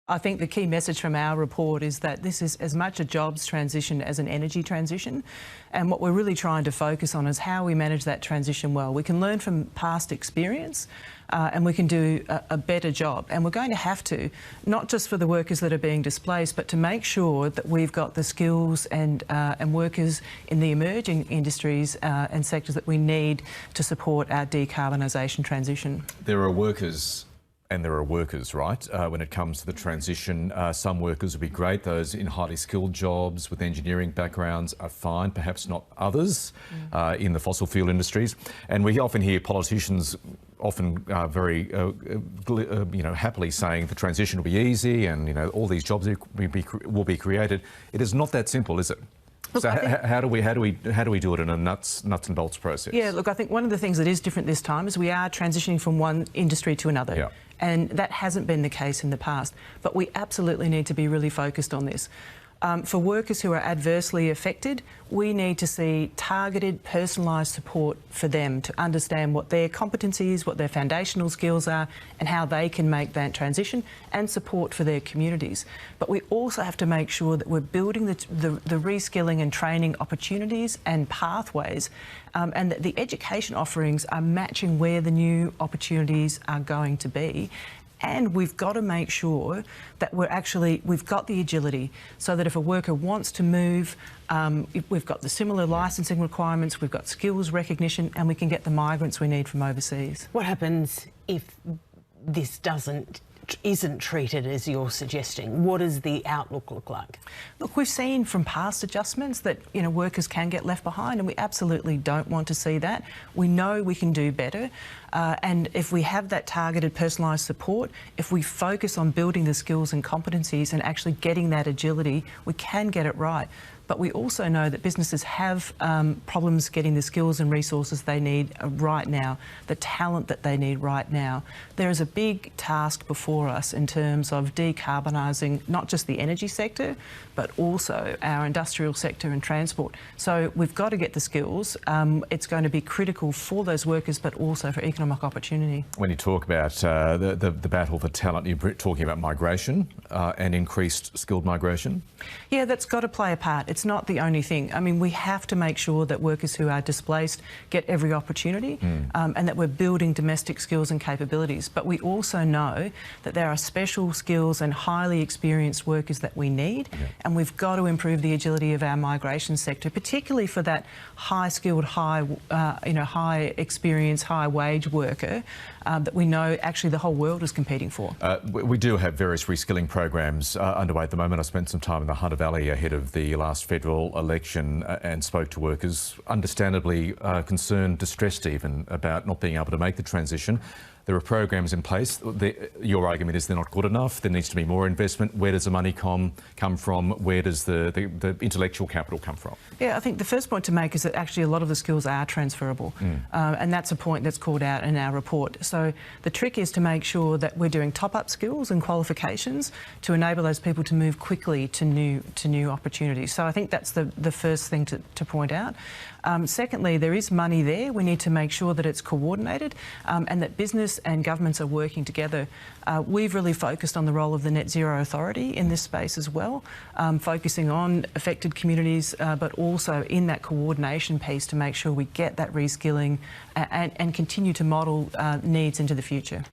I think the key message from our report is that this is as much a jobs transition as an energy transition. And what we're really trying to focus on is how we manage that transition well. We can learn from past experience and we can do a better job. And we're going to have to, not just for the workers that are being displaced, but to make sure that we've got the skills and workers in the emerging industries and sectors that we need to support our decarbonisation transition. There are workers and there are workers, right? When it comes to the transition, some workers will be great. Those in highly skilled jobs with engineering backgrounds are fine, perhaps not others in the fossil fuel industries. And we often hear politicians often very happily saying the transition will be easy and all these jobs will be created. It is not that simple, is it? Look, so how do we do it in a nuts and bolts process? Yeah, look, I think one of the things that is different this time is we are transitioning from one industry to another. Yeah. And that hasn't been the case in the past. But we absolutely need to be really focused on this. For workers who are adversely affected, we need to see targeted, personalised support for them to understand what their competencies, what their foundational skills are, and how they can make that transition, and support for their communities. But we also have to make sure that we're building the reskilling and training opportunities and pathways, and that the education offerings are matching where the new opportunities are going to be. And we've got to make sure that we've got the agility so that if a worker wants to move, we've got the similar licensing requirements, we've got skills recognition, and we can get the migrants we need from overseas. What happens if this isn't treated as you're suggesting? What does the outlook look like? Look, we've seen from past adjustments that workers can get left behind, and we absolutely don't want to see that. We know we can do better, and if we have that targeted, personalised support, if we focus on building the skills and competencies and actually getting that agility, we can get it right. But we also know that businesses have problems getting the skills and resources they need right now, the talent that they need right now. There is a big task before us in terms of decarbonising not just the energy sector, but also our industrial sector and transport. So we've got to get the skills. It's going to be critical for those workers, but also for economic opportunity. When you talk about the battle for talent, you're talking about migration and increased skilled migration? Yeah, that's got to play a part. It's not the only thing. I mean, we have to make sure that workers who are displaced get every opportunity and that we're building domestic skills and capabilities. But we also know that there are special skills and highly experienced workers that we need, and we've got to improve the agility of our migration sector, particularly for that high-skilled, high experience, high-wage worker that we know actually the whole world is competing for. We do have various reskilling programs underway at the moment. I spent some time in the Hunter Valley ahead of the last federal election and spoke to workers, understandably concerned, distressed even, about not being able to make the transition. There are programs in place. Your argument is they're not good enough. There needs to be more investment. Where does the money come from? Where does the intellectual capital come from? Yeah, I think the first point to make is that actually a lot of the skills are transferable. And that's a point that's called out in our report. So the trick is to make sure that we're doing top-up skills and qualifications to enable those people to move quickly to new opportunities. So I think that's the first thing to point out. Secondly, there is money there. We need to make sure that it's coordinated and that business and governments are working together. We've really focused on the role of the Net Zero Authority in this space as well, focusing on affected communities, but also in that coordination piece to make sure we get that reskilling and continue to model needs into the future.